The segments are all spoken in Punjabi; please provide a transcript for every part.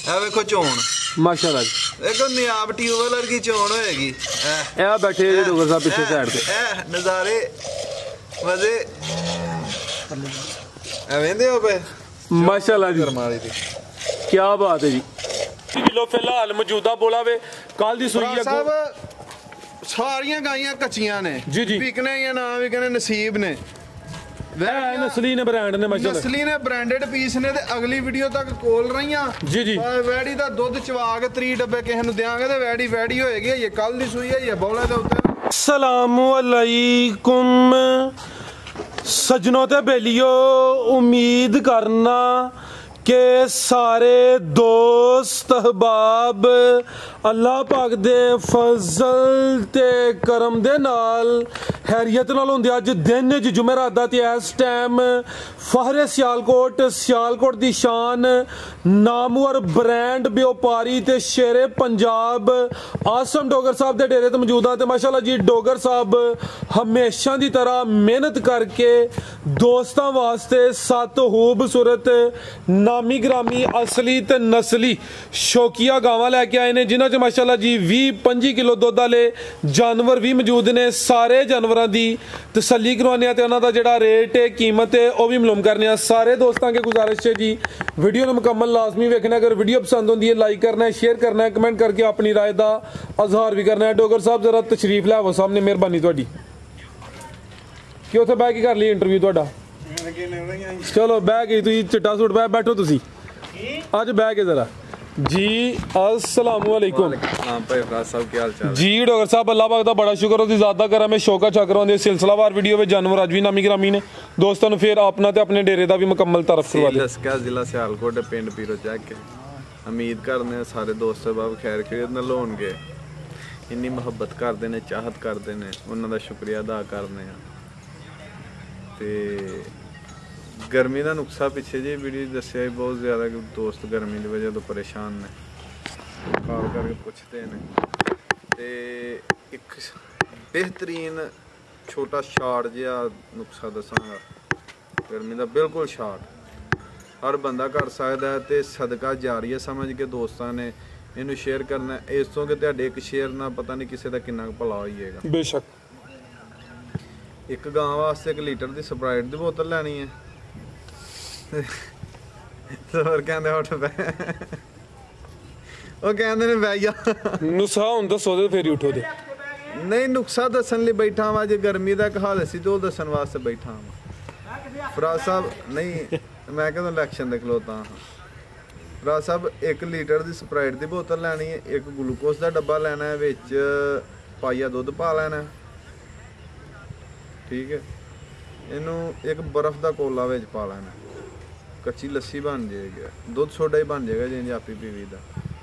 ਇਹ ਵੇਖੋ ਚੋਣ माशाल्लाह जी, देखो नियाब ट्यूबवेल वर्गी चोण होएगी। ए बैठे जी डोगर साहब पीछे साइड पे, नजारे मजे वेंदे हो पे माशाल्लाह जी, करमाली दी क्या बात है जी। किलो फिलहाल मौजूदा बोला वे कल दी सुई है साहब सारियां गाइयां कच्चियां ने जी जी, विकने या ना विकने नसीब ने, नस्ली ने ब्रांड ने माशाल्लाह, नस्ली ने ब्रांडेड पीस ने। ते अगली वीडियो तक कोल रहीਆਂ जी जी। वैड़ी ਦਾ ਦੁੱਧ ਚਵਾ ਕੇ 3 ਡੱਬੇ ਕਿਸੇ ਨੂੰ ਦੇਾਂਗੇ ਤੇ ਵੈੜੀ ਹੋਏਗੀ। ਇਹ ਕੱਲ ਦੀ ਸੂਈ ਹੈ, ਇਹ ਬੌਲੇ ਦੇ ਉੱਤੇ। अस्सलामु अलैकुम सजनों ते बेलियो, उम्मीद करना के सारे दोस्त अहबाब अल्लाह पाक दे फजल ते करम दे नाल हैरियत नाल होंदे। अज दिन जुमेरात दा ते इस टाइम फहरे सियालकोट दी शान नामवर ब्रांड व्यापारी ते शेरे पंजाब आसम डोगर साहब दे डेरे ते मौजूद हां। ते माशाल्लाह जी डोगर साहब हमेशा दी तरह मेहनत करके दोस्तां वास्ते 7 खूबसूरत नामी ग्रामी असली ते नस्ली शौकिया गावां लैके आए ने, जिन्हां च माशाल्लाह जी 20-25 किलो दुध वाले जानवर भी मौजूद ने। सारे जानवरां दी तसल्ली करवाने ते उन्हां दा जिहड़ा रेट है कीमत है वह भी मालूम करने। सारे दोस्तों के गुजारिश है जी वीडियो को मुकम्मल लाजमी वेखना। अगर वीडियो पसंद होंदी है लाइक करना है, शेयर करना है, कमेंट करके अपनी राय का इजहार भी करना है। डोगर साहब जरा तशरीफ लाओ सामने, मेहरबानी तुहाडी कि उत्थे बह के कर ली इंटरव्यू तुहाडा। चलो बह के तुसीं चिट्टा सूट पाया बैठो तुसीं अज बह के जरा जी। अस्सलामु अलैकुम जी डोगर साहब, अल्लाह पाक दा बड़ा शुक्र होती ज़्यादा करा मैं शौका चक्र होंदे सिलसिलावार वीडियो में जानवर अज भी नामी ग्रामी ने। दोस्तों ने फिर अपना ते अपने डेरे का भी मुकम्मल तरफ करवा दिया। जिला सियालकोट पिंड पीरो चैक। उम्मीद करने सारे दोस्त बाब खैर खैरियत नाल होणगे। इन्नी मुहब्बत करते हैं, चाहत करते हैं, उन्हों का शुक्रिया अदा करने। ते गर्मी का नुकसा पिछे जी वीडियो दसिया बहुत ज़्यादा कि दोस्त गर्मी की वजह तो परेशान ने, कॉल करके पूछते हैं। तो एक बेहतरीन छोटा शार्ट जिहा नुकसा दसांगा गर्मी का, बिल्कुल शार्ट हर बंदा कर सकता है। तो सदका जारी है समझ के दोस्तों ने इनू शेयर करना। इस तो कि तुहाडे एक शेयर ना पता नहीं किसी का कितना भला हो जाएगा। बेशक एक गां वास्ते 1 लीटर की स्प्राइट की बोतल लैनी है और कहते उठ पे वो कहते ने बह जा नुस्खा हुण दसो ते फिर उठो दे। नहीं नुस्खा दसन लई बैठा वा, जे गर्मी का एक हाल सी तो दसन वास्ते बैठा वा। फराज साहब नहीं मैं कदों इलैक्शन दे खलोता हाँ। फराज साहब 1 लीटर की स्प्राइट की बोतल लैनी है, 1 ग्लूकोस का डब्बा लेना है, विच पाइया दुध पा लेना, ठीक है। इनू 1 बर्फ का कोला विच पा लेना, कच्ची लस्सी बन जाएगी, दुध सोडा ही बन जाएगा जिंज आपी पीवी का।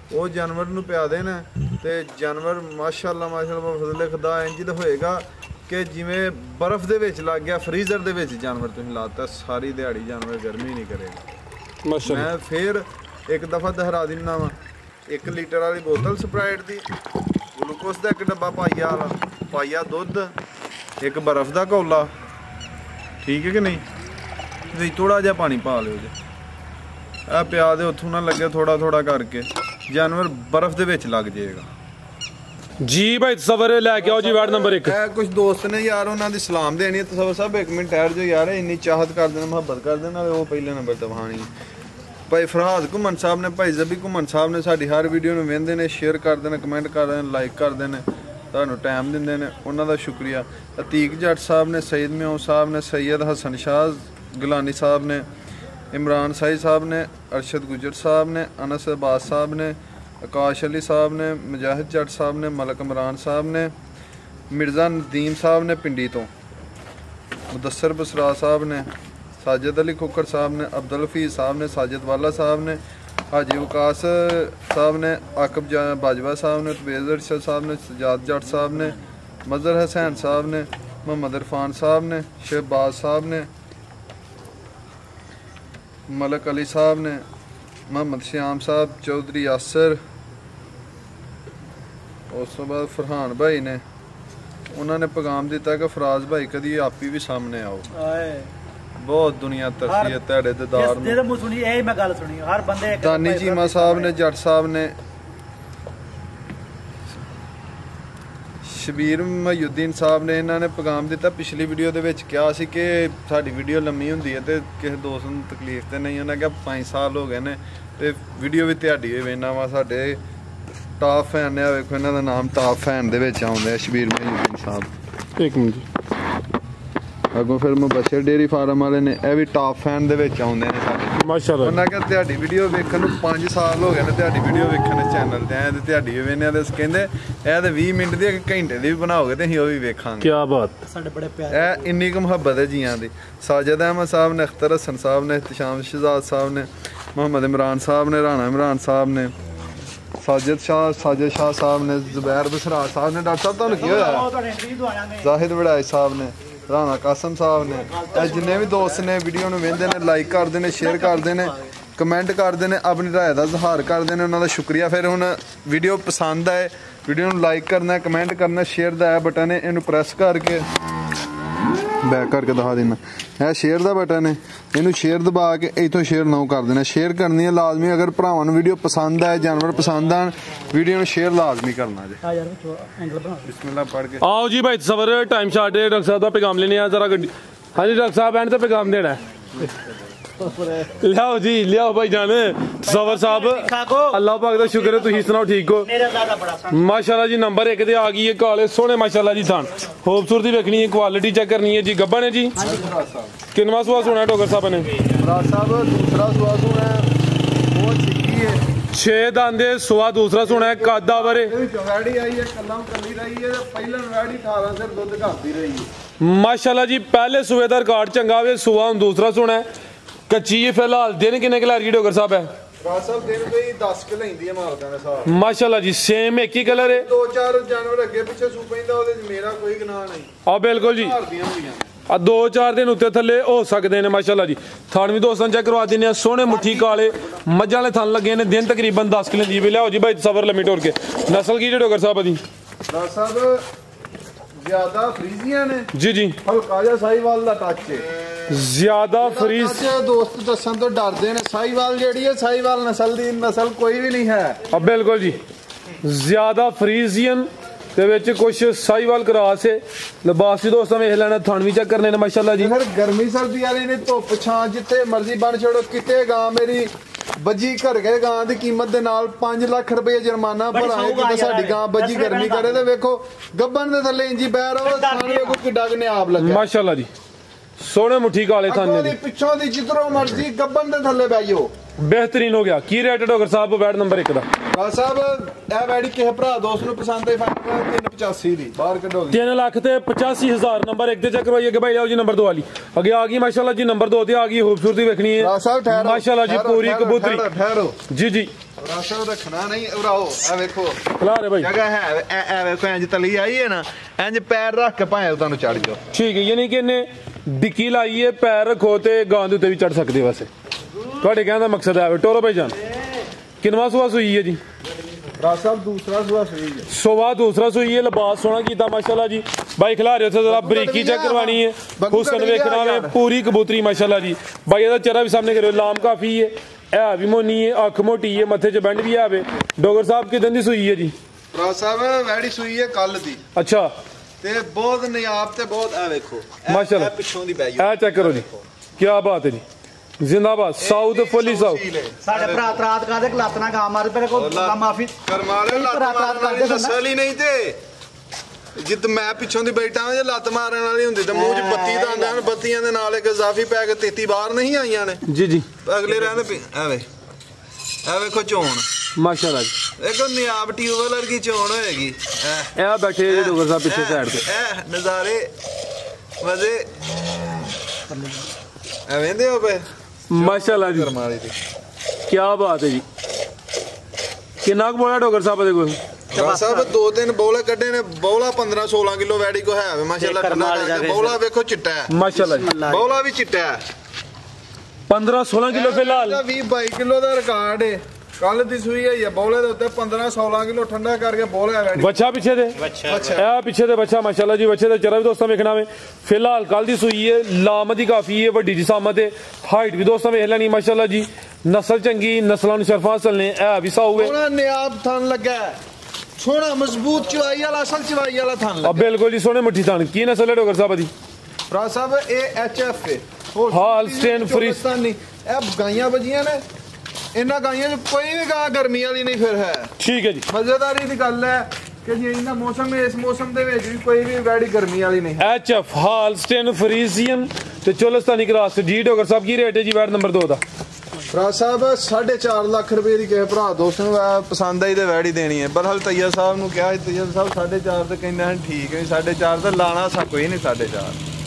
वो जानवर नूं पिया देना तो जानवर माशाअल्लाह माशाअल्लाह फजले खुदा इंज दा होएगा कि जिवें बर्फ दे विच लग गया, फ्रीजर दे विच जानवर तुसीं लाता, सारी दिहाड़ी जानवर गर्मी नहीं करेगा। मैं फिर एक दफ़ा दोहरा दिना वा, 1 लीटर वाली बोतल स्प्राइट की, ग्लूकोस का 1 डब्बा पाइया वाला, पाइया दुध, 1 बर्फ का कौला, ठीक है कि नहीं। थोड़ा जहा पानी पा लियो जी, आ पिया दे उथों ना लगे, थोड़ा थोड़ा करके जानवर बर्फ दे विच लग जाएगा जी। भाई तसव्वुर लैके आओ जी वार्ड नंबर 1। कुछ दोस्त ने यार उन्होंने सलाम देनी है। तसव्वुर साहब 1 मिनट ठहर जो यार, इन्नी चाहत कर देना, मुहब्बत कर देना, वो पहले नंबर दवानी। भाई फरहाद घुमन साहब ने, भाई जबी घुमन साहब ने साडी हर वीडियो में वेंदे ने, शेयर कर देना, कमेंट कर देना, लाइक कर देना, तुहानू टाइम दिंदे ने, उन्हां दा शुक्रिया। अतीक जट साहब ने, सईद म्याऊ साहब ने, सैयद हसन शाह गिलानी साहब ने, इमरान साई साहब ने, अरशद गुजर साहब ने, अनस अब्बास साहब ने, आकाश अली साहब ने, मुजाहिद जट साहब ने, मलक इमरान साहब ने, मिर्ज़ा नदीम साहब ने पिंडी तो, मुदस्सर बसरा साहब ने, साजिद अली खुक्कर साहब ने, अब्दुल हफीज़ साहब ने, साजिद वाला साहब ने, हाजी वकास साहब ने, आकब बाजवा साहब ने, तबेज़ अरशद साहब ने, सजाद जट साहब ने, मज़हर हुसैन साहब ने, मोहम्मद इरफान साहब ने, शहबाज साहब ने, मलक अली साहब ने, मोहम्मद श्याम साहब, चौधरी यासर, उस तो बाद फरहान भाई ने, उन्होंने पैगाम दिता कि फराज भाई कभी आप ही भी सामने आओ। ਬਹੁਤ ਦੁਨੀਆ ਤਰਸੀ ਹੈ ਤੁਹਾਡੇ ਦੀਦਾਰ ਨੂੰ। ਜਿਹਦੇ ਮੂੰਹ ਸੁਣੀ ਇਹ ਮੈਂ ਗੱਲ ਸੁਣੀ ਹਰ ਬੰਦੇ ਦਾਨੀ ਚੀਮਾ ਸਾਹਿਬ ਨੇ, ਜੱਟ ਸਾਹਿਬ ਨੇ, ਸ਼ਬੀਰ ਮਹਿਉਦੀਨ ਸਾਹਿਬ ਨੇ, ਇਹਨਾਂ ਨੇ ਪੈਗਾਮ ਦਿੱਤਾ। ਪਿਛਲੀ ਵੀਡੀਓ ਦੇ ਵਿੱਚ ਕਿਹਾ ਸੀ ਕਿ ਸਾਡੀ ਵੀਡੀਓ ਲੰਮੀ ਹੁੰਦੀ ਹੈ ਤੇ ਕਿਸੇ ਦੋਸਤ ਨੂੰ ਤਕਲੀਫ ਤੇ ਨਹੀਂ। ਉਹਨਾਂ ਕਿਹਾ 5 ਸਾਲ ਹੋ ਗਏ ਨੇ ਤੇ ਵੀਡੀਓ ਵੀ ਤੁਹਾਡੀ ਹੋਈ ਵੇਨਾ ਵਾ। ਸਾਡੇ ਟਾਪ ਫੈਨ ਨੇ, ਵੇਖੋ ਇਹਨਾਂ ਦਾ ਨਾਮ ਟਾਪ ਫੈਨ ਦੇ ਵਿੱਚ ਆਉਂਦਾ ਹੈ, ਸ਼ਬੀਰ ਮਹਿਉਦੀਨ ਸਾਹਿਬ। ਇੱਕ ਮਿੰਟ ਜੀ, ਅੱਗੋਂ ਫਿਰ ਮੁਬਸ਼ਰ ਡੇਅਰੀ ਫਾਰਮ ਵਾਲੇ ਨੇ, ਇਹ ਵੀ ਟਾਪ ਫੈਨ ਦੇ ਵਿੱਚ ਆਉਂਦੇ ਨੇ ਸਾਡੇ। ਮਾਸ਼ਾਅੱਲਾ। ਉਹਨਾਂ ਕਿਹਾ ਤੁਹਾਡੀ ਵੀਡੀਓ ਵੇਖਣ ਨੂੰ 5 ਸਾਲ ਹੋ ਗਏ ਨੇ, ਤੁਹਾਡੀ ਵੀਡੀਓ ਵੇਖਣ ਚੈਨਲ ਤੇ ਆਏ ਤੇ ਤੁਹਾਡੀ ਵੇਖਿਆ ਤੇ ਕਹਿੰਦੇ ਇਹ ਤੇ 20 ਮਿੰਟ ਦੀ, ਇੱਕ ਘੰਟੇ ਦੀ ਵੀ ਬਣਾਓਗੇ ਤੇ ਅਸੀਂ ਉਹ ਵੀ ਵੇਖਾਂਗੇ। ਕੀ ਬਾਤ। ਸਾਡੇ ਬੜੇ ਪਿਆਰੇ ਇਹ ਇੰਨੀ ਕੁ ਮੁਹੱਬਤ ਹੈ ਜੀਆਂ ਦੀ। ਸਾਜਦ ਅਹਿਮਦ ਸਾਹਿਬ ਨੇ, ਅਖਤਰ ਹਸਨ ਸਾਹਿਬ ਨੇ, ਇhtisham ਸ਼ਹਜ਼ਾਦ ਸਾਹਿਬ ਨੇ, ਮੁਹੰਮਦ ਇਮਰਾਨ ਸਾਹਿਬ ਨੇ, ਰਾਣਾ ਇਮਰਾਨ ਸਾਹਿਬ ਨੇ, ਸਾਜਦ ਸ਼ਾਹ ਸਾਹਿਬ ਨੇ, ਜ਼ੁਬੈਰ ਬਸਰਾ ਸਾਹਿਬ ਨੇ। ਡਾਕਟਰ ਸਾਹਿਬ ਤੁਹਾਨੂੰ ਕੀ ਹੋਇਆ? ਤੁਹਾਡੇ ਇੰਟਰਵਿਊ ਦਵਾਵਾਂਗੇ। ਜ਼ਾਹਿਦ ਵੜਾਈ ਸਾਹਿਬ ਨੇ, ਰਾਣਾ ਕਾਸਮ ਸਾਹਿਬ ਨੇ, ਇਹ ਜਿੰਨੇ ਵੀ ਦੋਸਤ ਨੇ ਵੀਡੀਓ ਨੂੰ ਵੇਖਦੇ ਨੇ, ਲਾਈਕ ਕਰਦੇ ਨੇ, ਸ਼ੇਅਰ ਕਰਦੇ ਨੇ, ਕਮੈਂਟ ਕਰਦੇ ਨੇ, ਆਪਣੀ ਰਾਏ ਦਾ ਇਜ਼ਹਾਰ ਕਰਦੇ ਨੇ, ਉਹਨਾਂ ਦਾ ਸ਼ੁਕਰੀਆ। ਫਿਰ ਹੁਣ ਵੀਡੀਓ ਪਸੰਦ ਆਏ, ਵੀਡੀਓ ਨੂੰ ਲਾਈਕ ਕਰਨਾ, ਕਮੈਂਟ ਕਰਨਾ, ਸ਼ੇਅਰ ਦਾ ਇਹ ਬਟਨ ਹੈ, ਇਹਨੂੰ ਪ੍ਰੈਸ ਕਰਕੇ ਬੈਕ ਕਰਕੇ ਦਿਖਾ ਦੇਣਾ। ਇਹ ਸ਼ੇਅਰ ਦਾ ਬਟਨ ਹੈ, ਇਹਨੂੰ ਸ਼ੇਅਰ ਦਬਾ ਕੇ ਇੱਥੋਂ ਸ਼ੇਅਰ ਨਾ ਕਰ ਦੇਣਾ। ਸ਼ੇਅਰ ਕਰਨੀ ਹੈ ਲਾਜ਼ਮੀ। ਅਗਰ ਭਰਾਵਾਂ ਨੂੰ ਵੀਡੀਓ ਪਸੰਦ ਆਏ, ਜਾਨਵਰ ਪਸੰਦ ਆਣ, ਵੀਡੀਓ ਨੂੰ ਸ਼ੇਅਰ ਲਾਜ਼ਮੀ ਕਰਨਾ ਜੀ। ਆ ਯਾਰ ਐਂਗਲ ਬਣਾ ਬਿਸਮਿਲ੍ਲਾ ਪੜ੍ਹ ਕੇ आओ जी भाई सबर टाइम शार्ट है। डॉक्टर साहब का पैगाम लेने आ जरा गड्डी। हाँ जी डॉक्टर साहब एंड तो पैगाम देना है। लियाओ जी लियाओ भाई जान सबर साहब। अल्लाह पाक दा शुक्र है, तुसीं सुनाओ ठीक हो? मेरा ज़्यादा बड़ा माशाल्लाह जी नंबर 1 ते आ गई है काले सोने माशाल्लाह जी थान। खूबसूरती देखनी है, क्वालिटी चेक करनी है जी। गब्बन है जी, किनवा सुहा सुना है डॉक्टर साहब ने? राज साहब दूसरा सुहा सुना है, बहुत छिकी है, 6 दांदे सुहा दूसरा सुना है। कादा वरे वैड़ी आई है, कल्ला कली रही है, पहला वैड़ी 18 से दुध घाती रही है। माशाल्लाह जी पहले सुबह का रिकॉर्ड चंगा वे, सुहा हुण दूसरा सुना है। कच्ची है फिलहाल। दिन किन्ने कलर की डॉक्टर साहब है? राज साहब दिन पे ही 10 किलो लेंदी है मालकां ने साहब। माशाल्लाह जी सेम एक ही कलर है। 2-4 जानवर अगे पीछे सू पैंदा, ਉਹਦੇ ਚ ਮੇਰਾ ਕੋਈ ਗੁਨਾਹ ਨਹੀਂ। आ बिल्कुल जी ਘਰ ਦੀਆਂ ਹੁੰਦੀਆਂ आ 2-4 दिन उत्ते थल्ले हो सकते हैं माशाल्लाह जी। थान भी दोस्तों चेक करवा देने सोहने मुट्ठी काले मज्जां वाले थान लगे ने। दिन तकरीबन 10 किलो दी भी लियाओ जी भाई सबर लम्मी टोर के। नस्ल की डॉक्टर साहब दी? राज साहब ਜ਼ਿਆਦਾ ਫਰੀਜ਼ੀਆਂ ਨੇ जी जी, ਹਲਕਾ ਜਿਹਾ ਸਾਈਵਾਲ ਦਾ ਟੱਚ ਹੈ। ज्यादा फ्रीज ਟੱਚ ਦੋਸਤ ਦੱਸਣ ਤੋਂ ਡਰਦੇ ਨੇ। ਸਾਈਵਾਲ ਜਿਹੜੀ ਹੈ, ਸਾਈਵਾਲ ਨਸਲ ਦੀ ਨਸਲ ਕੋਈ ਵੀ ਨਹੀਂ ਹੈ। अब बिल्कुल जी ज्यादा फ्रीजियन ਦੇ ਵਿੱਚ ਕੁਛ ਸਾਈਵਾਲ ਕਰਾਸ ਹੈ। ਲਿਬਾਸ ਵੀ ਦੋਸਤਾਂ ਵੇਖ ਲੈਣਾ, ਥਣ ਵੀ ਚੈੱਕ ਕਰਨੇ ਨੇ ਮਾਸ਼ਾਅੱਲਾ ਜੀ। ਫਿਰ ਗਰਮੀ ਸਰਦੀ ਵਾਲੀ ਨੇ, ਧੁੱਪ ਛਾਂ ਜਿੱਥੇ ਮਰਜ਼ੀ ਬਣ ਛੋੜੋ। ਕਿਤੇ ਗਾਂ ਮੇਰੀ ਬੱਜੀ ਘਰ ਗਏ, ਗਾਂ ਦੀ ਕੀਮਤ ਦੇ ਨਾਲ 5 ਲੱਖ ਰੁਪਏ ਜੁਰਮਾਨਾ ਭਰਾਂਗੇ ਕਿਤੇ ਸਾਡੀ ਗਾਂ ਬੱਜੀ ਗਰਮੀ ਕਰੇ। ਤੇ ਵੇਖੋ ਗੱਬਨ ਦੇ ਥੱਲੇ ਇੰਜੀ ਬਹਿ ਰਹਾ, ਥਾਣੇ ਵੇਖੋ ਕਿੱਡਾ ਨਿਆਬ ਲੱਗਾ ਮਾਸ਼ਾਅੱਲਾ ਜੀ। ਸੋਹਣੇ ਮੁੱਠੀ ਕਾਲੇ ਥਾਨੇ ਅੱਗੋਂ ਦੀ ਪਿੱਛੋਂ ਦੀ ਜਿੱਧਰੋਂ ਮਰਜ਼ੀ ਗੱਬਨ ਦੇ ਥੱਲੇ ਬਹਿ ਜਾਓ। बेहतरीन हो गया। की रेट डॉक्टर साहब बैट नंबर 1 ਦਾ? ਰਾਜ ਸਾਹਿਬ ਇਹ ਵੈੜੀ ਕਿਸੇ ਭਰਾ ਦੋਸਤ ਨੂੰ ਪਸੰਦ ਆਈ, 385 ਦੀ ਬਾਹਰ ਕੱਢੋਗੇ। 3 ਲੱਖ ਤੇ 85,000 नंबर 1 ਤੇ ਚੈੱਕ ਕਰਵਾਈਏ ਕਿ ਭਾਈ ਲਿਆਓ ਜੀ ਨੰबर 2 ਵਾਲੀ ਅੱਗੇ ਆ ਗਈ ਮਾਸ਼ਾਅੱਲਾ ਜੀ। ਨੰबर 2 ਤੇ ਆ ਗਈ, ਖੂਬਸੂਰਤੀ ਵੇਖਣੀ ਹੈ ਰਾਜ ਸਾਹਿਬ ਠਹਿਰੋ ਮਾਸ਼ਾਅੱਲਾ ਜੀ, ਪੂਰੀ ਕਬੂਤਰੀ ਠਹਿਰੋ ਜੀ ਜੀ। ਰਾਜ ਸਾਹਿਬ ਰੱਖਣਾ ਨਹੀਂ ਉਰਾਓ। ਇਹ ਵੇਖੋ ਖਲਾ ਰਹੇ ਭਾਈ ਜਗ੍ਹਾ ਹੈ, ਇਹ ਵੇਖੋ ਇੰਜ ਤਲੀ ਆਈ ਹੈ ਨਾ, ਇੰਜ ਪੈਰ ਰੱਖ ਕੇ ਭਾਵੇਂ ਤੁਹਾਨੂੰ ਚੜ ਜਾਓ। ਠੀਕ ਹੈ, ਯਾਨੀ ਕਿ ਇਹਨੇ ਡਿੱਕੀ ਲਾਈ ਹੈ, ਪੈਰ ਰੱਖੋ ਤੇ ਗਾਂ ਦੇ ਉੱਤੇ ਵੀ ਚੜ ਸਕਦੇ। ਵੈਸੇ ਤੁਹਾਡੇ ਕਹਿਣ ਦਾ ਮਕਸਦ ਹੈ ਟੋਰੋ ਭਾਈ ਜਾਨ। ਕਿਨਵਾ ਸੁਆ ਸੂਈ ਹੈ ਜੀ? ਰਾਜ ਸਾਹਿਬ ਦੂਸਰਾ ਸੁਆ ਸੂਈ ਹੈ। ਸੁਆ ਦੂਸਰਾ ਸੂਈ ਹੈ। ਲਿਬਾਸ ਸੋਹਣਾ ਕੀਤਾ ਮਾਸ਼ਾਅੱਲਾ ਜੀ। भाई खिला रहे हो जरा बरीकी चेक करवानी है, हुस्न देखना है, पूरी कबूतरी माशाल्लाह जी। भाई ਇਹਦਾ चेहरा भी सामने करो, लाम काफी है, है भी मोनी है, अख मोटी है, मथे च बैंड भी है। डॉक्टर साहब किदन दी सूई है जी? ਰਾਜ ਸਾਹਿਬ ਵੈੜੀ ਸੂਈ ਹੈ ਕੱਲ ਦੀ। अच्छा ਤੇ ਬਹੁਤ ਨਿਆਬ ਤੇ ਬਹੁਤ ਆ ਵੇਖੋ ਮਾਸ਼ਾਅੱਲਾ ਪਿੱਛੋਂ ਦੀ ਬੈਜੋ। ਇਹ ਚੈੱਕ ਕਰੋ ਜੀ, ਕੀ ਬਾਤ ਹੈ ਜੀ। जिंदाबाद साउथ फुली साउथ। ਸਾਡੇ ਭਰਾ ਤਰਾਤ ਕਾਦੇ ਕਲਾਤਨਾ ਗਾ ਮਾਰ ਤੇਰੇ ਕੋ ਮਾਫੀ ਕਰਮਾਲੇ ਲੱਤ ਮਾਰਨ ਵਾਲੀ ਨਸਲ ਹੀ ਨਹੀਂ ਤੇ ਜਿੱਦ ਮੈਂ ਪਿੱਛੋਂ ਦੀ ਬੈਠਾ ਹਾਂ, ਜੇ ਲੱਤ ਮਾਰਨ ਵਾਲੀ ਹੁੰਦੀ ਤੇ ਮੂੰਹ 'ਚ ਬੱਤੀ ਦਾ ਆਂਦਾ, ਬੱਤੀਆਂ ਦੇ ਨਾਲ ਇੱਕ ਇਜ਼ਾਫੀ ਪੈ ਕੇ 33 ਬਾਹਰ ਨਹੀਂ ਆਈਆਂ ਨੇ ਜੀ ਜੀ। ਅਗਲੇ ਰਹਿੰਦੇ ਐਵੇਂ ਇਹ ਵੇਖੋ ਚੋਣ माशाल्लाह जी। ਦੇਖੋ ਨਿਆਬ ਟਿਊਬਲ ਵਰਗੀ ਚੋਣ ਹੋਏਗੀ। ਇਹ ਬੈਠੇ ਜੀ ਡੋਗਰ ਸਾਹਿਬ ਪਿੱਛੇ ਸਾਈਡ ਤੇ, ਇਹ ਨਜ਼ਾਰੇ ਮਜ਼ੇ ਐਵੇਂ ਦੇ ਹੋ ਪਏ माशाल्लाह जी। ਕਰਮਾਲੀ ਦੀ क्या बात है जी। किन्ना बोला डॉक्टर साहब ਦੇ ਕੋਲ? ਸਾਹਿਬ 2-3 ਬੋਲੇ ਕੱਢੇ ਨੇ। ਬੋਲਾ 15-16 ਕਿਲੋ ਵੈੜੀ ਕੋ ਹੈ ਮਾਸ਼ਾਅੱਲਾ। ਬੋਲਾ ਵੇਖੋ ਚਿੱਟਾ ਹੈ माशाल्लाह जी। ਬੋਲਾ ਵੀ ਚਿੱਟਾ ਹੈ। 15-16 किलो फिलहाल। 20-22 ਕਿਲੋ ਦਾ ਰਿਕਾਰਡ ਹੈ। ਕੱਲ ਦੀ ਸੂਈ ਹੈ ਬੋਲੇ ਦੇ ਉੱਤੇ 15-16 ਕਿਲੋ ਠੰਡਾ ਕਰਕੇ ਬੋਲਿਆ ਵੈੜੀ ਬੱਚਾ ਪਿੱਛੇ ਦੇ ਇਹ ਪਿੱਛੇ ਦੇ ਬੱਚਾ ਮਾਸ਼ਾਅੱਲਾ ਜੀ ਬੱਚੇ ਦਾ ਚਰਾ ਵੀ ਦੋਸਤਾਂ ਵੇਖਣਾ ਵੇ ਫਿਲਹਾਲ ਕੱਲ ਦੀ ਸੂਈ ਹੈ ਲਾਮਤ ਹੀ ਕਾਫੀ ਹੈ ਵੱਡੀ ਜਿਸਾਮਤ ਹੈ ਹਾਈਟ ਵੀ ਦੋਸਤਾਂ ਵੇਖ ਲੈਣੀ ਮਾਸ਼ਾਅੱਲਾ ਜੀ ਨਸਲ ਚੰਗੀ ਨਸਲਾਂ ਨੂੰ ਸ਼ਰਫਾਂ ਹਾਸਲ ਨੇ ਇਹ ਵੀ ਸਾਊ ਹੈ ਸੋਹਣਾ ਨਿਆਬ ਥਣ ਲੱਗਾ ਸੋਹਣਾ ਮਜ਼ਬੂਤ ਚਵਾਈ ਵਾਲਾ ਅਸਲ ਚਵਾਈ ਵਾਲਾ ਥਣ ਲੱਗਾ ਬਿਲਕੁਲ ਜੀ ਸੋਹਣੇ ਮੁੱਠੀ ਥਣ ਕੀ ਨਸਲ ਹੈ ਡੋਗਰ ਸਾਹਿਬ ਦੀ ਭਰਾ ਸਾਹਿਬ ਇਹ ਐਚਐਫ ਹੈ ਹਾਲਸਟੇਨ ਫਰੀਸਤਾਨੀ ਇਹ ਗਾਈਆਂ ਵਜੀਆਂ ਨੇ ਇਹਨਾਂ ਗਾਈਆਂ 'ਚ ਕੋਈ ਵੀ ਗਾਂ ਗਰਮੀ ਵਾਲੀ ਨਹੀਂ ਫਿਰ ਹੈ ਠੀਕ ਹੈ ਜੀ ਮਜ਼ੇਦਾਰੀ ਦੀ ਗੱਲ ਹੈ ਕਿ ਜੀ ਇਹਨਾਂ ਮੌਸਮ ਇਸ ਮੌਸਮ ਦੇ ਵਿੱਚ ਵੀ ਕੋਈ ਵੀ ਵੈੜੀ ਗਰਮੀ ਵਾਲੀ ਨਹੀਂ ਐਚਐਫ ਹਾਲਸਟੇਨ ਫਰੀਜ਼ੀਅਨ ਤੇ ਚੋਲਸਤਾਨੀ ਕ੍ਰਾਸ ਜੀ ਡੋਗਰ ਸਾਹਿਬ ਕੀ ਰੇਟ ਹੈ ਜੀ ਵੈਟ ਨੰਬਰ 2 ਦਾ ਭਰਾ ਸਾਹਿਬ 4.5 ਲੱਖ ਰੁਪਏ ਦੀ ਕਿਸੇ ਭਰਾ ਦੋਸਤ ਨੂੰ ਪਸੰਦ ਆਈ ਤੇ ਵੈੜੀ ਦੇਣੀ ਹੈ ਬਰਹਲ ਤਈਆ ਸਾਹਿਬ ਨੂੰ ਕਿਹਾ ਤਈਆ ਸਾਹਿਬ 4.5 ਤੇ ਕਹਿੰਦੇ ਹਨ ਠੀਕ ਹੈ 4.5 ਤੇ ਲਾਣਾ ਸਾ ਕੋਈ ਨਹੀਂ 4.5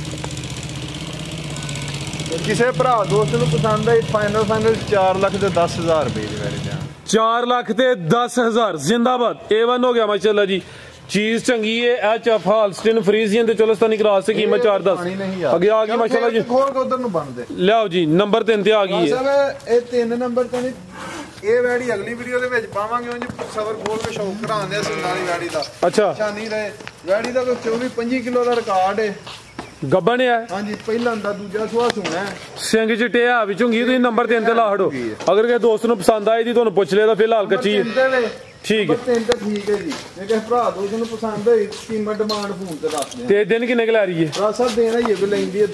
ਕਿਸੇ ਭਰਾ ਦੋਸਤ ਨੂੰ ਪਸੰਦ ਆਈ ਫਾਈਨਲ 4 ਲੱਖ ਤੇ 10,000 ਰੁਪਏ ਦੀ ਵੈੜੀ ਦੇਣਾ 4 ਲੱਖ ਤੇ 10,000 ਜ਼ਿੰਦਾਬਾਦ A1 ਹੋ ਗਿਆ ਮਾਸ਼ਾਅੱਲਾ ਜੀ ਚੀਜ਼ ਚੰਗੀ ਹੈ ਐਚਐਫ ਹਾਲਸਟਨ ਫਰੀਜ਼ੀਅਨ ਤੇ ਚੋਲਸਤਾਨੀ ਕ੍ਰਾਸ ਤੇ ਕੀਮਤ 410 ਅੱਗੇ ਆ ਗਈ ਮਾਸ਼ਾਅੱਲਾ ਜੀ ਖੋਲ ਕੇ ਉਧਰ ਨੂੰ ਬਣਦੇ ਲਿਆਓ ਜੀ ਨੰਬਰ 3 ਤੇ ਆ ਗਈ ਹੈ ਸਾਹਿਬ ਇਹ 3 ਨੰਬਰ ਤੇ ਨਹੀਂ ਇਹ ਵੈੜੀ ਅਗਲੀ ਵੀਡੀਓ ਦੇ ਵਿੱਚ ਪਾਵਾਂਗੇ ਉਂਝ ਸਬਰ ਖੋਲ ਕੇ ਸ਼ੌਕ ਕਰਾਉਂਦੇ ਆ ਸਿੰਗਾਲੀ ਵੈੜੀ ਦਾ ਅੱਛਾ ਨਹੀਂ ਰਹੇ ਵੈੜੀ ਦਾ ਕੋਈ 24-25 ਕਿਲੋ ਦਾ ਰਿਕਾਰਡ ਹੈ ਗੱਬਣ ਹੈ ਹਾਂਜੀ ਪਹਿਲਾਂ ਦਾ ਦੂਜਾ ਸੁਆ ਸੁਣਾ ਸਿੰਘ ਚਿੱਟਿਆ ਵਿੱਚ ਹੁੰਗੀ ਤੁਸੀਂ ਨੰਬਰ 3 ਤੇ ਲਾ ਹੜੋ ਅਗਰ ਕਿਸੇ ਦੋਸਤ ਨੂੰ ਪਸੰਦ ਆਏ ਦੀ ਤੁਹਾਨੂੰ ਪੁੱਛ ਲਿਆ ਤਾਂ ਫਿਲਹਾਲ ਕੱਚੀ ਹੈ ਠੀਕ ਹੈ ਠੀਕ ਹੈ ਜੀ ਜੇ ਕਿਸੇ ਭਰਾ ਦੋਸਤ ਨੂੰ ਪਸੰਦ ਹੋਈ ਕੀਮਤ ਡਿਮਾਂਡ ਫੋਨ ਤੇ ਦੱਸ ਦਿਓ ਤੇ ਦਿਨ ਕਿੰਨੇ ਕੁ ਲੈ ਰਹੀ ਹੈ ਭਰਾ ਸਾਹਿਬ ਦੇਣਾ ਹੀ ਹੈ ਲੈਂਦੀ ਹੈ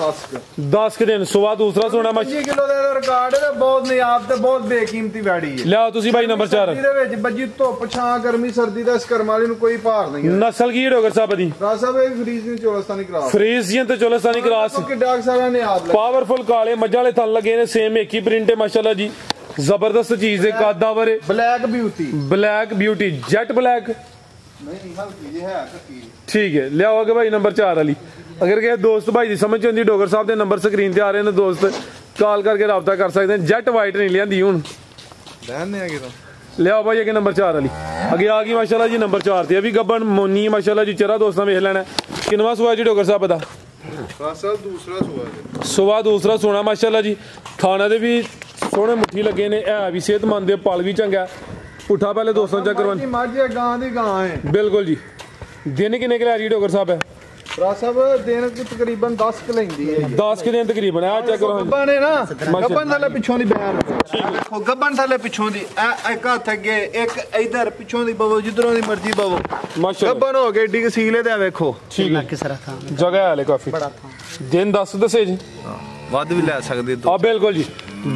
10 ਕੁ ਦਿਨ ਸਵਾ ਦੂਸਰਾ ਸੋਨਾ 25 ਕਿਲੋ ਦਾ ਰਿਕਾਰਡ ਹੈ ਬਹੁਤ ਨਿਆਬ ਤੇ ਬਹੁਤ ਬੇਕੀਮਤੀ ਵੈੜੀ ਹੈ ਲਿਆਓ ਤੁਸੀਂ ਭਾਈ ਨੰਬਰ 4 ਇਹਦੇ ਵਿੱਚ ਬੱਜੀ ਧੁੱਪ ਛਾਂ ਗਰਮੀ ਸਰਦੀ ਦਾ ਇਸ ਕਰਮ ਵਾਲੀ ਨੂੰ ਕੋਈ ਭਾਰ ਨਹੀਂ ਹੈ ਨਸਲ ਕੀ ਡੋਗਰ ਸਾਹਿਬ ਦੀ ਭਰਾ ਸਾਹਿਬ ਇਹ ਫਰੀਜ਼ ਨਹੀਂ ਚੋਲਸਤਾਨੀ ਕਰਾਸ ਫਰੀਜ਼ੀਅਨ ਤੇ ਚੋਲਸਤਾਨੀ ਕ੍ਰਾਸ ਕਿ ਡਾਕ ਸਾਰਾ ਨਿਆਬ ਪਾਵਰਫੁਲ ਕਾਲੇ ਮੱਝਾਂ ਵਾਲੇ ਥਣ ਲੱਗੇ ਨੇ ਸੇਮ ਇੱਕ ਹੀ ਪ੍ਰਿੰਟ ਹੈ ਮਾਸ਼ਾਅੱਲਾ ਜੀ ਜ਼ਬਰਦਸਤ ਚੀਜ਼ ਹੈ ਕਾਦਾਵਰ ਬਲੈਕ ਬਿਊਟੀ ਜੈਟ ਬਲੈਕ ਨਹੀਂ ਹਲਕੀ ਜਿਹੀ ਹੈ ਕੱਟੀ ਠੀਕ ਹੈ ਲਿਆਓ ਅਗੇ ਭਾਈ ਨੰਬਰ 4 ਵਾਲੀ ਅਗਰ ਕਿਸੇ ਦੋਸਤ ਭਾਈ ਦੀ ਸਮਝ ਹੁੰਦੀ ਡੋਗਰ ਸਾਹਿਬ ਦੇ ਨੰਬਰ ਸਕਰੀਨ ਤੇ ਆ ਰਹੇ ਨੇ ਦੋਸਤ ਕਾਲ ਕਰਕੇ ਰਾਬਤਾ ਕਰ ਸਕਦੇ ਨੇ ਜੈਟ ਵਾਈਟ ਨਹੀਂ ਲਿਆਂਦੀ ਹੁਣ ਲੈਣੇ ਆ ਕਿਦੋਂ ਲਿਆਓ ਭਾਈ ਅਗੇ ਨੰਬਰ 4 ਵਾਲੀ ਅੱਗੇ ਆ ਗਈ ਮਾਸ਼ਾਅੱਲਾ ਜੀ ਨੰਬਰ 4 ਤੇ ਇਹ ਵੀ ਗੱਬਣ ਮੋਨੀ ਮਾਸ਼ਾਅੱਲਾ ਜੀ ਚਰਾ ਦੋਸਤਾਂ ਵੇਖ ਲੈਣਾ ਕਿੰਨਵਾ ਸੁਆ ਜੀ ਡੋਗਰ ਸਾਹਿਬ ਦਾ ਦੂਸਰਾ ਸੁਆ ਸੁਆ ਦੂਸਰਾ ਸੋਨਾ ਮਾਸ਼ਾਅੱਲਾ ਜੀ ਖਾਣਾ ਦੇ ਵੀ ਸੋਹਣੇ ਮੁੱਠੀ ਲੱਗੇ ਨੇ ਇਹ ਵੀ ਸਿਹਤਮੰਦ ਦੇ ਪਲ ਵੀ ਚੰਗਾ ਪੁੱਠਾ ਪਹਿਲੇ ਦੋਸਤਾਂ ਚੈੱਕ ਕਰਵਾਉਣ ਮੱਝ ਗਾਂ ਦੀ ਗਾਂ ਹੈ ਬਿਲਕੁਲ ਜੀ ਦਿਨ ਕਿੰਨੇ ਕੁ ਲੈ ਰਹੀ ਡੋਗਰ ਸਾਹਿਬ ਹੈ ਭਰਾ ਸਾਹਿਬ ਦਿਨ ਕੋ ਤਕਰੀਬਨ 10 ਕ ਲੈਂਦੀ ਹੈ 10 ਕੁ ਦਿਨ ਤਕਰੀਬਨ ਆ ਚੈੱਕ ਕਰੋ ਗੱਬਾਂ ਨੇ ਨਾ ਗੱਬਾਂ ਥੱਲੇ ਪਿੱਛੋਂ ਦੀ ਬੈਰ ਦੇਖੋ ਗੱਬਾਂ ਥੱਲੇ ਪਿੱਛੋਂ ਦੀ ਇੱਕ ਹੱਥ ਅੱਗੇ ਇੱਕ ਇਧਰ ਪਿੱਛੋਂ ਦੀ ਬਵੋ ਜਿੱਧਰੋਂ ਦੀ ਮਰਜ਼ੀ ਬਵੋ ਮਾਸ਼ਾਅੱਲਾ ਗੱਬਾਂ ਹੋ ਗਏ ਏਡੀ ਸੀਲੇ ਤੇ ਵੇਖੋ ਠੀਕ ਹੈ ਜਗ੍ਹਾ ਹੈ ਕਾਫੀ ਦਿਨ 10 ਦੱਸੇ ਜੀ ਵੱਧ ਵੀ ਲੈ ਸਕਦੇ ਆ ਬਿਲਕੁਲ ਜੀ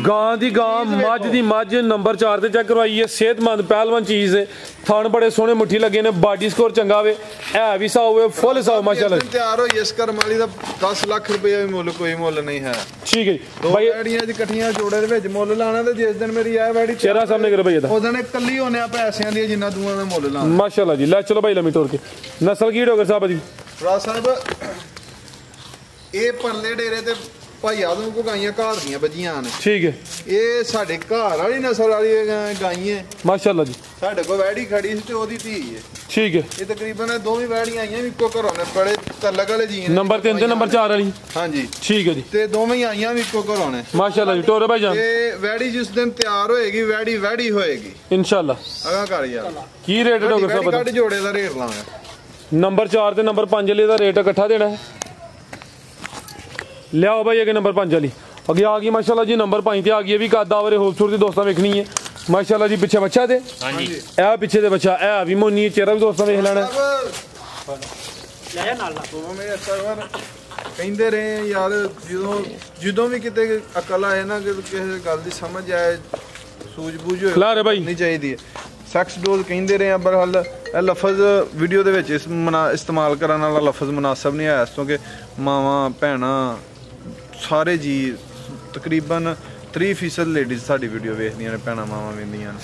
ਗਾਂ ਦੀ ਗਾਂ ਮੱਝ ਦੀ ਮੱਝ ਨੰਬਰ 4 ਤੇ ਚੈੱਕ ਕਰਵਾਈ ਹੈ ਸਿਹਤਮੰਦ ਪਹਿਲਵਾਨ ਚੀਜ਼ ਹੈ ਥਣ ਬੜੇ ਸੋਹਣੇ ਮੁੱਠੀ ਲੱਗੇ ਨੇ ਬਾਡੀ ਸਕੋਰ ਚੰਗਾ ਵੇ ਇਹ ਵੀ ਸਾਊ ਵੇ ਫੁੱਲ ਸਾਊ ਮਾਸ਼ਾਅੱਲਾ ਤਿਆਰ ਹੋਈ ਇਸ ਕਰਮ ਵਾਲੀ ਦਾ 10 ਲੱਖ ਰੁਪਏ ਵੀ ਮੁੱਲ ਕੋਈ ਮੁੱਲ ਨਹੀਂ ਹੈ ਠੀਕ ਹੈ ਜੀ ਦੋ ਵੈੜੀਆਂ ਚ ਇਕੱਠੀਆਂ ਜੋੜੇ ਦੇ ਵਿੱਚ ਮੁੱਲ ਲਾਣਾ ਤੇ ਜਿਸ ਦਿਨ ਮੇਰੀ ਇਹ ਵੈੜੀ ਚਿਹਰਾ ਸਾਹਮਣੇ ਕਰ ਭਈਆ ਦਾ ਉਹ ਦਿਨ ਇਕੱਲੀ ਹੋਣੇ ਆ ਪੈਸਿਆਂ ਦੀ ਜਿੰਨਾ ਦੂਆਂ ਦਾ ਮੁੱਲ ਲਾਣਾ ਮਾਸ਼ਾਅੱਲਾ ਜੀ ਲੈ ਚਲੋ ਭਾਈ ਲੰਮੀ ਤੋਰ ਕੇ ਨਸਲ ਕੀ ਡੋਗਰ ਸਾਹਿਬ ਦੀ ਭਰਾ ਸਾਹਿਬ ਇਹ ਪਰਲੇ ਡੇਰੇ ਤੇ ਭਾਈ ਆਦਮ ਕੋ ਗਾਈਆਂ ਘਰ ਦੀਆਂ ਵੱਜੀਆਂ ਨੇ ਠੀਕ ਹੈ ਇਹ ਸਾਡੇ ਘਰ ਵਾਲੀ ਨਸਲ ਵਾਲੀ ਗਾਈਆਂ ਮਾਸ਼ਾਅੱਲਾ ਜੀ ਸਾਡੇ ਕੋਲ ਵੈੜੀ ਖੜੀ ਸੀ ਤੇ ਉਹਦੀ ਧੀ ਹੈ ਠੀਕ ਹੈ ਇਹ ਤਕਰੀਬਨ ਦੋਵੇਂ ਵੈੜੀਆਂ ਆਈਆਂ ਵੀ ਇੱਕੋ ਘਰੋਂ ਨੇ ਬੜੇ ਤਲਕ ਵਾਲੇ ਜੀ ਨੇ ਨੰਬਰ 3 ਤੇ ਨੰਬਰ 4 ਵਾਲੀ ਹਾਂਜੀ ਠੀਕ ਹੈ ਜੀ ਤੇ ਦੋਵੇਂ ਹੀ ਆਈਆਂ ਵੀ ਇੱਕੋ ਘਰੋਂ ਨੇ ਮਾਸ਼ਾਅੱਲਾ ਜੀ ਟੋਰੇ ਭਾਈ ਜਾਨ ਤੇ ਵੈੜੀ ਜਿਸ ਦਿਨ ਤਿਆਰ ਹੋਏਗੀ ਵੈੜੀ ਹੋਏਗੀ ਇਨਸ਼ਾਅੱਲਾ ਅਗਾ ਕਰ ਯਾਰ ਕੀ ਰੇਟ ਡੋਗਰ ਸਾਹਿਬ ਦਾ ਕੱਢ ਜੋੜੇ ਦਾ ਰੇਟ ਲਾਂਗਾ ਨੰਬਰ 4 ਤੇ ਨੰਬਰ 5 ਵਾਲੇ ਦਾ ਰੇਟ ਇਕੱਠਾ ਦੇਣਾ ਹੈ ਲਿਆਓ ਭਾਈ ਅਗੇ ਨੰਬਰ 5 ਵਾਲੀ ਅੱਗੇ ਆ ਗਈ ਮਾਸ਼ਾਅੱਲਾ ਜੀ ਨੰਬਰ 5 ਤੇ ਆ ਗਈ ਇਹ ਵੀ ਕਾਦਾਵਰੇ ਖੂਬਸੂਰਤੀ ਦੋਸਤਾਂ ਵੇਖਣੀ ਹੈ ਮਾਸ਼ਾਅੱਲਾ ਜੀ ਪਿੱਛੇ ਬੱਚਾ ਤੇ ਹਾਂਜੀ ਇਹ ਪਿੱਛੇ ਦੇ ਬੱਚਾ ਇਹ ਵੀ ਮੋਨੀ ਚਿਹਰਾ ਵੀ ਦੋਸਤਾਂ ਵੇਖ ਲੈਣਾ ਲੈ ਨਾਲ ਮੇਰੇ ਸਰਵਰ ਕਹਿੰਦੇ ਰਹੇ ਯਾਰ ਜਦੋਂ ਵੀ ਕਿਤੇ ਅਕਲ ਆਏ ਨਾ ਕਿ ਕਿਸੇ ਗੱਲ ਦੀ ਸਮਝ ਆਏ ਸੂਝ-ਬੂਝ ਹੋਏ ਖਿਲਾ ਰੇ ਭਾਈ ਨਹੀਂ ਚਾਹੀਦੀ ਸੈਕਸ ਡੋਜ਼ ਕਹਿੰਦੇ ਰਹੇ ਆ ਬਰਹਲ ਇਹ ਲਫ਼ਜ਼ ਵੀਡੀਓ ਦੇ ਵਿੱਚ ਇਸਤੇਮਾਲ ਕਰਨ ਵਾਲਾ ਲਫ਼ਜ਼ ਮੁਨਾਸਬ ਨਹੀਂ ਆਇਆ ਇਸ ਤੋਂ ਕਿ ਮਾਵਾਂ ਭੈਣਾਂ ਸਾਰੇ ਜੀ ਤਕਰੀਬਨ 30% ਲੇਡੀਜ਼ ਸਾਡੀ ਵੀਡੀਓ ਵੇਖਦੀਆਂ ਨੇ ਭੈਣਾਂ ਮਾਵਾਂ ਵੇਖਦੀਆਂ ਨੇ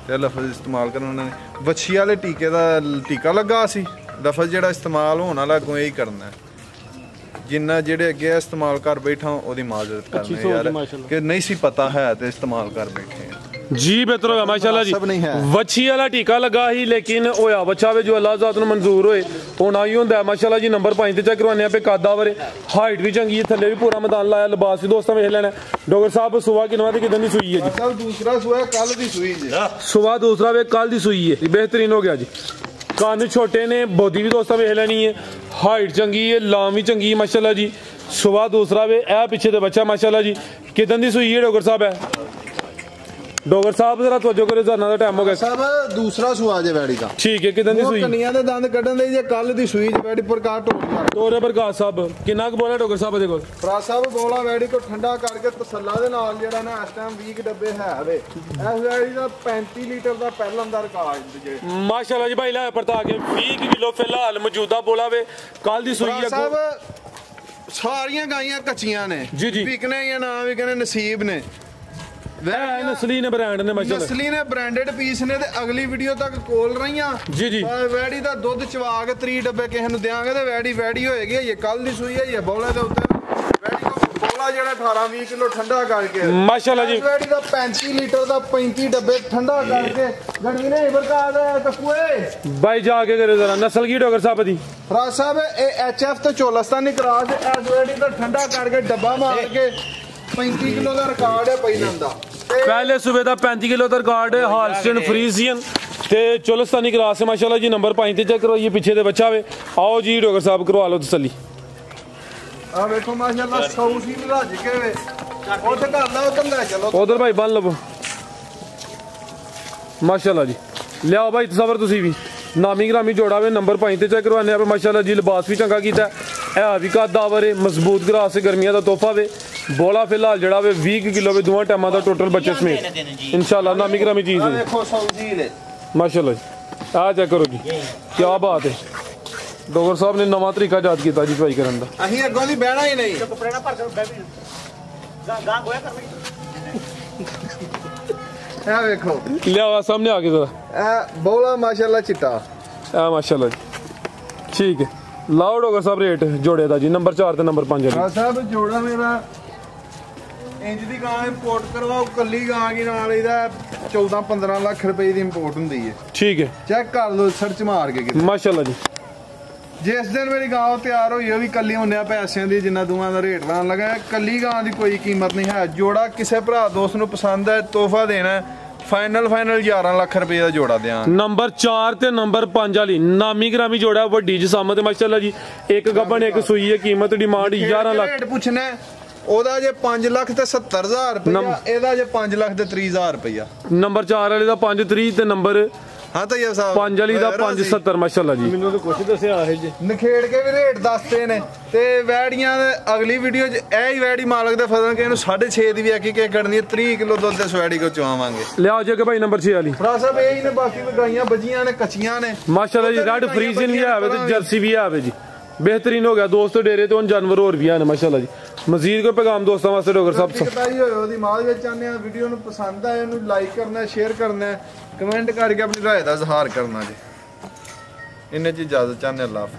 ਤੇ ਲਫ਼ਜ਼ ਇਸਤੇਮਾਲ ਕਰਨ ਉਹਨਾਂ ਨੇ ਵੱਛੀ ਵਾਲੇ ਟੀਕੇ ਦਾ ਟੀਕਾ ਲੱਗਾ ਸੀ ਲਫ਼ਜ਼ ਜਿਹੜਾ ਇਸਤੇਮਾਲ ਹੋਣ ਵਾਲਾ ਅੱਗੋਂ ਇਹੀ ਕਰਨਾ ਹੈ ਜਿੰਨਾ ਜਿਹੜੇ ਅੱਗੇ ਇਸਤੇਮਾਲ ਕਰ ਬੈਠਾ ਉਹਦੀ ਮਾਜ਼ਰਤ ਕਰਨੀ ਯਾਰ ਕਿ ਨਹੀਂ ਸੀ ਪਤਾ ਹੈ ਤੇ ਇਸਤੇਮਾਲ ਕਰ ਬੈਠੇ जी बेहतर होगा माशाल्लाह जी। मुनासिब नहीं है। वच्छी वाला टीका लगा ही लेकिन होया बच्चा वे जो अल्लाह ज़ात नूं मंजूर होए होना ही होंदा है माशाल्लाह जी। नंबर 5 ते चेक करवाने पे कादा वरे हाइट भी चंगी है, थल्ले भी पूरा मैदान लाया, लिबास भी दोस्तों वेख लेना। डॉक्टर साहब सुबह किनवा ते किदन दी सूई है जी? सब दूसरा सुआ कल दी सूई जी। सुबह दूसरा वे कल दी सूई है, बेहतरीन हो गया जी। कान छोटे ने, बोधी भी दोस्तों वेख लेनी है, हाइट चंगी है, लाम भी चंगी है माशाल्लाह जी। सुबह दूसरा वे ए पीछे ते बच्चा माशाल्लाह जी। किदन दी सूई है डॉक्टर साहब? है डॉक्टर साहब जरा तवज्जो करो, जाना दा टाइम हो गया सब दूसरा सुआ जे वैड़ी का। ठीक है। किदन दी सूई? कन्नियां दे दंद कढन दे जे कल दी सूई जे वैड़ी प्रकार टोटिया तोरे प्रकाश साहब किन्ना क बोला डॉक्टर साहब दे कोल? फराज साहब बोला वैड़ी को ठंडा करके तसल्ला दे नाल जेड़ा ना इस टाइम 20 डब्बे है वे इस वैड़ी दा 35 लीटर दा पहला अंदर रिकॉर्ड जे माशाल्लाह जी भाई ला परता के 20 किलो फिलहाल मौजूदा बोला वे कल दी सूई फराज है। साहब सारियां गाइयां कच्चियां ने जी, जी। विकने या ना विकने नसीब ने नस्ली ने ब्रांड ने माशाल्लाह नस्ली ने ब्रांडेड पीस ने ते अगली वीडियो तक कोल रहीਆਂ जी जी। ਵੈੜੀ ਦਾ ਦੁੱਧ ਚਵਾ ਕੇ 3 ਡੱਬੇ ਕਿਸੇ ਨੂੰ ਦੇਾਂਗੇ ਤੇ ਵੈੜੀ ਹੋਏਗੀ। ਇਹ ਕੱਲ ਦੀ ਸੂਈ ਹੈ, ਇਹ ਬੋਲੇ ਦੇ ਉੱਤੇ ਵੈੜੀ ਦਾ ਬੋਲਾ ਜਿਹੜਾ 18-20 ਕਿਲੋ ਠੰਡਾ ਕਰਕੇ माशाल्लाह जी। ਵੈੜੀ ਦਾ 35 ਲੀਟਰ ਦਾ 35 ਡੱਬੇ ਠੰਡਾ ਕਰਕੇ ਗਣਵੀ ਨੇ ਬਰਕਾ ਦਾ ਕਕੂਏ भाई जाके करे जरा नस्ल की डॉक्टर साहब दी? ਫਰਾਜ ਸਾਹਿਬ ਇਹ ਐਚਐਫ ਤੇ ਚੋਲਸਤਾਨੀ ਕਰਾਸ ਇਸ ਵੈੜੀ ਦਾ ਠੰਡਾ ਕਰਕੇ ਡੱਬਾ ਮਾਰ ਕੇ 35 ਕਿਲੋ ਦਾ ਰਿਕਾਰਡ ਹੈ ਪਹਿਲਾਂ ਦਾ। पहले सुबह का 35 किलो का रिकॉर्ड है, हालस्टन फ्रीजियन ते चोलस्तानी क्लास है माशाल्लाह जी। नंबर 5 ते चेक करवाइए, पीछे दे बच्चा वे। आओ जी डॉक्टर साहब करवा लो तसल्ली। ਆ ਵੇਖੋ ਮਾਸ਼ਾਅੱਲਾ ਸੌਸੀ ਰੱਜ ਕੇ ਵੇ ਉੱਥੇ ਘਰ ਦਾ ਉਧਰ ਲੈ ਚਲੋ। उधर भाई बन लो माशाल्लाह जी। लियाओ भाई तसवर तुसी भी नामी ग्रामी जोड़ा वे। नंबर 5 ते चेक करवाने पे माशाल्लाह जी। लिबास भी चंगा कीता है भी का दावर है, मजबूत ग्रास है, गर्मियां दा तोहफा वे। बोला फिलहाल जड़ा वे 20 किलो वे दोवां टाइमां दा टोटल बच्चे समेत इंशाल्लाह नामी ग्रामी चीज है ਵੇਖੋ ਸੌਸੀ ਲੈ माशाल्लाह जी। आ चेक करो जी, क्या बात है। डॉक्टर साहब ने नवा तरीका जाद किया जी भाई करन दा। ਅਸੀਂ ਅੱਗੋਂ ਦੀ ਬਹਿਣਾ ਹੀ ਨਹੀਂ। ਕੱਪੜੇ ਨਾ ਭਰ ਕੇ ਬਹਿ ਵੀ ਗਾਂ ਗੋਇਆ ਕਰ ਇਹ ਵੇਖੋ लिया सामने आके जरा ਇਹ ਬੋਲਾ ਮਾਸ਼ਾਅੱਲਾ ਚਿੱਟਾ माशाल्लाह जी। ठीक है, लाओ डॉक्टर साहब रेट जोड़े दा जी। नंबर 4 ते नंबर 5 ਆ ਸਾਹਿਬ ਜੋੜਾ ਮੇਰਾ ਇੰਜ ਦੀ ਗਾਂ ਇੰਪੋਰਟ ਕਰਵਾਓ ਕੱਲੀ ਗਾਂ ਕੀ ਨਾਲ ਇਹਦਾ 14-15 ਲੱਖ ਰੁਪਏ ਦੀ ਇੰਪੋਰਟ ਹੁੰਦੀ ਹੈ। ठीक है ਚੈੱਕ ਕਰ ਲਓ ਸਰਚ ਮਾਰ ਕੇ ਕਿਤੇ। माशाल्लाह जी। ਜਿਸ ਦਿਨ ਮੇਰੀ ਗਾਂ ਤਿਆਰ ਹੋਈ ਉਹ ਵੀ ਕੱਲੀ ਹੁੰਦਿਆ ਪੈਸਿਆਂ ਦੀ ਜਿੰਨਾ ਦੋਵਾਂ ਦਾ ਰੇਟ ਲਾਣ ਲੱਗਾ। ਕੱਲੀ ਗਾਂ ਦੀ ਕੋਈ ਕੀਮਤ ਨਹੀਂ ਹੈ। ਜੋੜਾ ਕਿਸੇ ਭਰਾ ਦੋਸਤ ਨੂੰ ਪਸੰਦ ਹੈ ਤੋਹਫਾ ਦੇਣਾ फाइनल 11 लाख रुपए का जोड़ा दिया। नंबर 4 ते नंबर 5 वाली नामी ग्रामी जोड़ा वड्डी जसामत माशाल्लाह जी। एक गबन एक सूई है, कीमत डिमांड 11 लाख। रेट पूछना ओदा जे 5 लाख ते 70,000 रुपया, एदा जे 5 लाख ते 30,000 रुपया। नंबर 4 वाले दा 5.30 ते नंबर हाँ तो ये साहब 5 वाली दा 5.70 माशाल्लाह जी। ਮੈਨੂੰ ਤਾਂ ਕੁਛ ਦੱਸਿਆ ਹੈ ਜੀ ਨਖੇੜ ਕੇ ਵੀ ਰੇਟ ਦੱਸਦੇ ਨੇ ਤੇ ਵੈੜੀਆਂ ਦੇ ਅਗਲੀ ਵੀਡੀਓ 'ਚ ਇਹ ਹੀ ਵੈੜੀ ਮਾਲਕ ਦਾ ਫਜ਼ਲ ਕਿ ਇਹਨੂੰ 6.5 ਦੀ ਵੀ ਆਕੀ ਕੇ ਕੱਢਣੀ ਹੈ। 30 ਕਿਲੋ ਦੁੱਧ ਦੇ ਸਵੈੜੀ ਕੋ ਚਵਾਵਾਂਗੇ। ਲਿਆਓ ਜੇ ਕਿ ਭਾਈ ਨੰबर 6 ਵਾਲੀ ਭਰਾ ਸਾਹਿਬ ਇਹ ਹੀ ਨੇ ਬਾਕੀ ਵੀ ਗਾਈਆਂ ਬੱਜੀਆਂ ਨੇ ਕੱਚੀਆਂ ਨੇ माशाल्लाह जी। रेड फ्रीजियन भी है ते जर्सी भी है जी। बेहतरीन हो गया दोस्तों। डेरे तो जानवर और भी है माशाल्लाह जी। मजीद कोई पैगाम दोस्तों वास्ते डॉक्टर साहब ਕਿਤਾਈ ਹੋਏ ਉਹਦੀ ਮਾਲ ਵਿੱਚ ਚਾਹੁੰਦੇ ਆ ਵੀਡੀਓ ਨੂੰ ਪਸੰਦ ਆਏ ਉਹਨੂੰ ਲਾਈਕ ਕਰਨਾ, ਸ਼ੇਅਰ ਕਰਨਾ, ਕਮੈਂਟ ਕਰਕੇ ਆਪਣੀ ਰਾਏ ਦਾ ਇਜ਼ਹਾਰ ਕਰਨਾ ਜੀ। ਇੰਨੇ ਚ ਇਜਾਜ਼ਤ ਚਾਹੁੰਦੇ, ਅੱਲਾਹ ਹਾਫਿਜ਼।